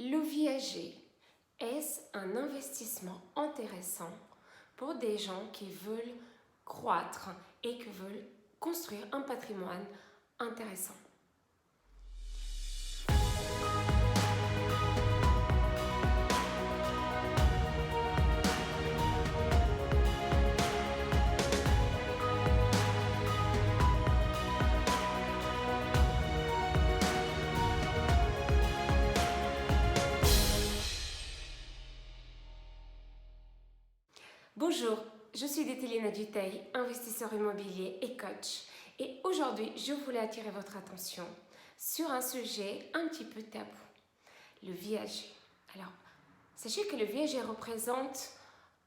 Le viager, est-ce un investissement intéressant pour des gens qui veulent croître et qui veulent construire un patrimoine intéressant? Bonjour, je suis Détélina Duteil, investisseur immobilier et coach. Et aujourd'hui, je voulais attirer votre attention sur un sujet un petit peu tabou, le viager. Alors, sachez que le viager représente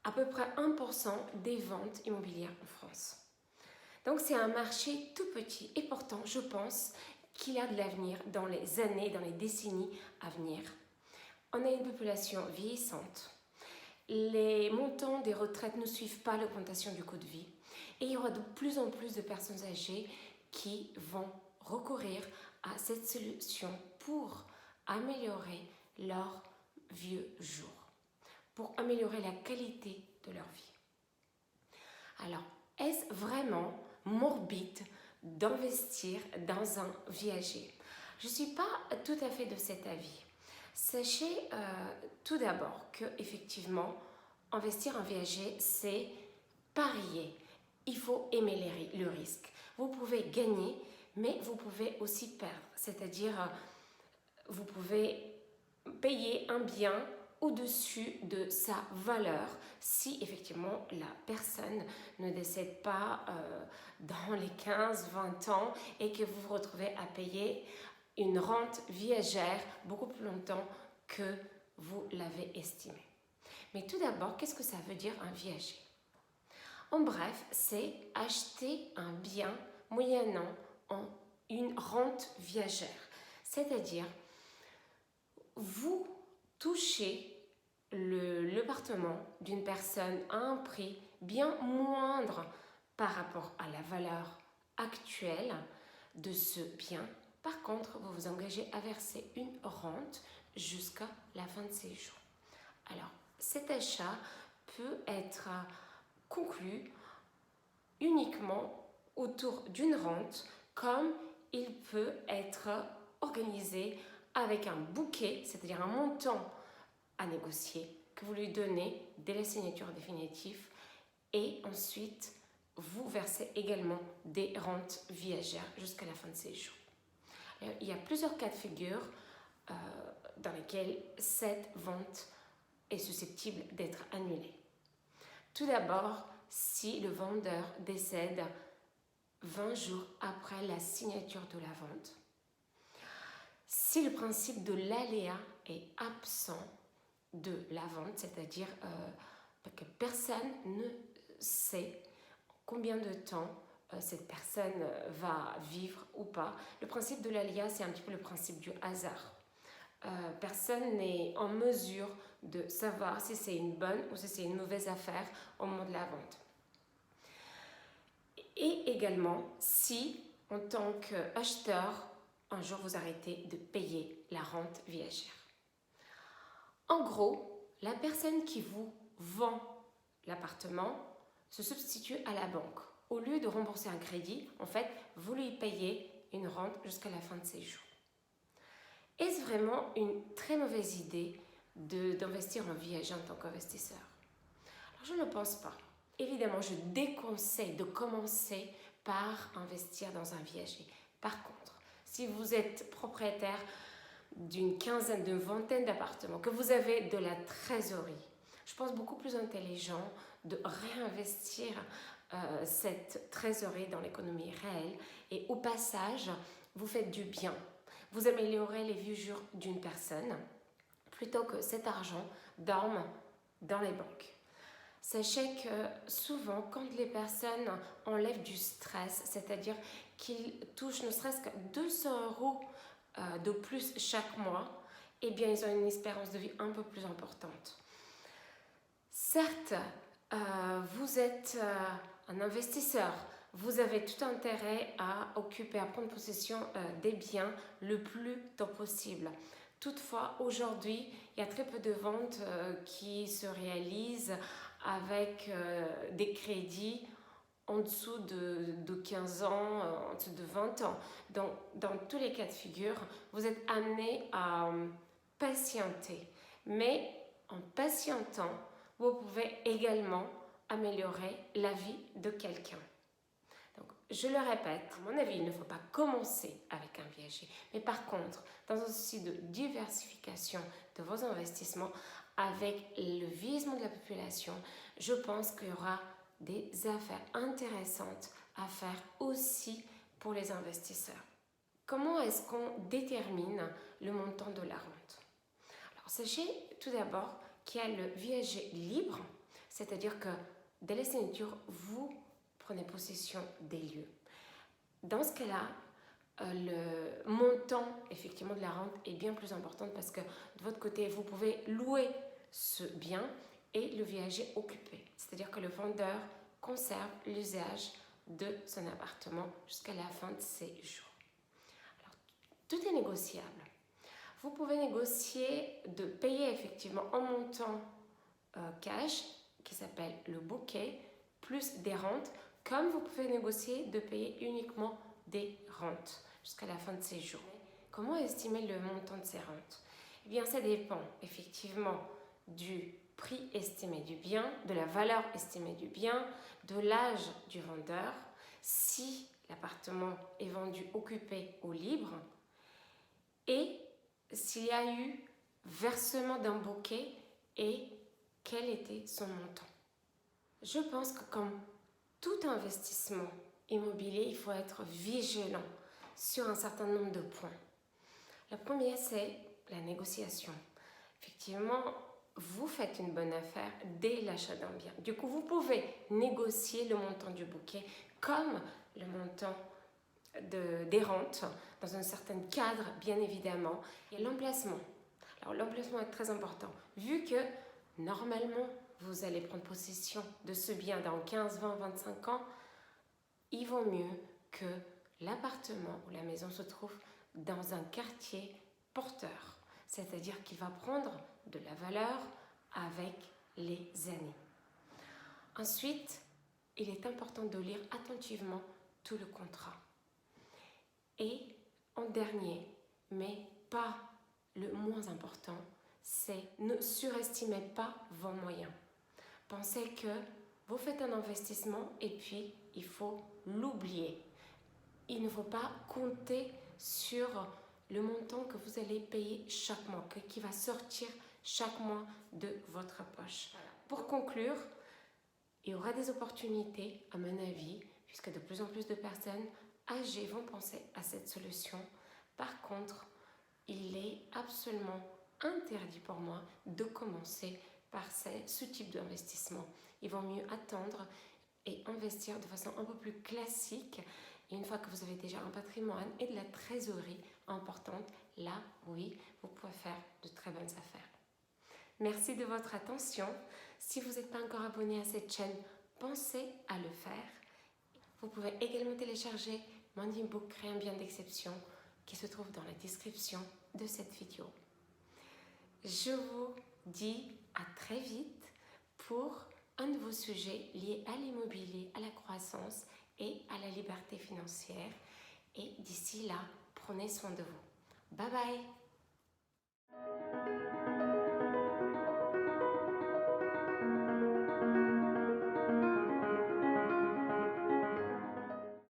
à peu près 1% des ventes immobilières en France. Donc, c'est un marché tout petit et pourtant, je pense qu'il a de l'avenir dans les années, dans les décennies à venir. On a une population vieillissante. Les montants des retraites ne suivent pas l'augmentation du coût de vie et il y aura de plus en plus de personnes âgées qui vont recourir à cette solution pour améliorer leur vieux jours, pour améliorer la qualité de leur vie. Alors, est-ce vraiment morbide d'investir dans un viager? Je ne suis pas tout à fait de cet avis. Sachez tout d'abord que effectivement, investir en viager, c'est parier. Il faut aimer le risque. Vous pouvez gagner, mais vous pouvez aussi perdre. C'est-à-dire, vous pouvez payer un bien au-dessus de sa valeur si effectivement la personne ne décède pas dans les 15-20 ans et que vous vous retrouvez à payer une rente viagère beaucoup plus longtemps que vous l'avez estimé. Mais tout d'abord, qu'est-ce que ça veut dire un viager? En bref, c'est acheter un bien moyennant en une rente viagère. C'est-à-dire, vous touchez l'appartement d'une personne à un prix bien moindre par rapport à la valeur actuelle de ce bien. Par contre, vous vous engagez à verser une rente jusqu'à la fin de ses jours. Alors, cet achat peut être conclu uniquement autour d'une rente, comme il peut être organisé avec un bouquet, c'est-à-dire un montant à négocier que vous lui donnez dès la signature définitive et ensuite vous versez également des rentes viagères jusqu'à la fin de ses jours. Il y a plusieurs cas de figure dans lesquels cette vente est susceptible d'être annulée. Tout d'abord, si le vendeur décède 20 jours après la signature de la vente. Si le principe de l'aléa est absent de la vente, c'est-à-dire que personne ne sait combien de temps cette personne va vivre ou pas. Le principe de l'aléa, c'est un petit peu le principe du hasard. Personne n'est en mesure de savoir si c'est une bonne ou si c'est une mauvaise affaire au moment de la vente. Et également, si en tant qu'acheteur, un jour vous arrêtez de payer la rente viagère. En gros, la personne qui vous vend l'appartement se substitue à la banque. Au lieu de rembourser un crédit, en fait, vous lui payez une rente jusqu'à la fin de ses jours. Est-ce vraiment une très mauvaise idée d'investir en viager en tant qu'investisseur? Alors, je ne pense pas. Évidemment, je déconseille de commencer par investir dans un viager. Par contre, si vous êtes propriétaire d'une quinzaine, d'une vingtaine d'appartements, que vous avez de la trésorerie, je pense beaucoup plus intelligent de réinvestir cette trésorerie dans l'économie réelle et au passage, vous faites du bien. Vous améliorez les vieux jours d'une personne plutôt que cet argent dorme dans les banques. Sachez que souvent, quand les personnes enlèvent du stress, c'est-à-dire qu'ils touchent ne serait-ce que 200 € de plus chaque mois, eh bien, ils ont une espérance de vie un peu plus importante. Certes, vous êtes un investisseur, vous avez tout intérêt à occuper, à prendre possession des biens le plus tôt possible. Toutefois, aujourd'hui, il y a très peu de ventes qui se réalisent avec des crédits en dessous de 15 ans, en dessous de 20 ans. Donc, dans tous les cas de figure, vous êtes amené à patienter. Mais en patientant, vous pouvez également améliorer la vie de quelqu'un. Donc, je le répète, à mon avis, il ne faut pas commencer avec un viager. Mais par contre, dans un souci de diversification de vos investissements, avec le vieillissement de la population, je pense qu'il y aura des affaires intéressantes à faire aussi pour les investisseurs. Comment est-ce qu'on détermine le montant de la rente? Alors, sachez tout d'abord qu'il y a le viager libre, c'est-à-dire que dès la signature, vous prenez possession des lieux. Dans ce cas-là, le montant effectivement de la rente est bien plus important parce que de votre côté, vous pouvez louer ce bien et le viager occupé. C'est-à-dire que le vendeur conserve l'usage de son appartement jusqu'à la fin de ses jours. Alors, tout est négociable. Vous pouvez négocier de payer effectivement un montant cash qui s'appelle le bouquet plus des rentes, comme vous pouvez négocier de payer uniquement des rentes jusqu'à la fin de ses jours. Comment estimer le montant de ces rentes? Eh bien, ça dépend effectivement du prix estimé du bien, de la valeur estimée du bien, de l'âge du vendeur, si l'appartement est vendu occupé ou libre, et s'il y a eu versement d'un bouquet et quel était son montant. Je pense que comme tout investissement immobilier, il faut être vigilant sur un certain nombre de points. La première, c'est la négociation. Effectivement, vous faites une bonne affaire dès l'achat d'un bien. Du coup, vous pouvez négocier le montant du bouquet comme le montant des rentes dans un certain cadre, bien évidemment. Et l'emplacement. Alors, l'emplacement est très important. Vu que, normalement, vous allez prendre possession de ce bien dans 15, 20, 25 ans, il vaut mieux que l'appartement ou la maison se trouve dans un quartier porteur, c'est-à-dire qu'il va prendre de la valeur avec les années. Ensuite, il est important de lire attentivement tout le contrat. Et en dernier, mais pas le moins important, c'est ne surestimez pas vos moyens. Pensez que vous faites un investissement et puis il faut l'oublier. Il ne faut pas compter sur le montant que vous allez payer chaque mois, qui va sortir chaque mois de votre poche. Pour conclure, il y aura des opportunités, à mon avis, puisque de plus en plus de personnes âgées vont penser à cette solution. Par contre, il est absolument interdit pour moi de commencer par ce type d'investissement. Il vaut mieux attendre et investir de façon un peu plus classique. Et une fois que vous avez déjà un patrimoine et de la trésorerie importante, là, oui, vous pouvez faire de très bonnes affaires. Merci de votre attention. Si vous n'êtes pas encore abonné à cette chaîne, pensez à le faire. Vous pouvez également télécharger mon e-book Créer un bien d'exception qui se trouve dans la description de cette vidéo. Je vous dis à très vite pour un nouveau sujet lié à l'immobilier, à la croissance et à la liberté financière. Et d'ici là, prenez soin de vous. Bye bye!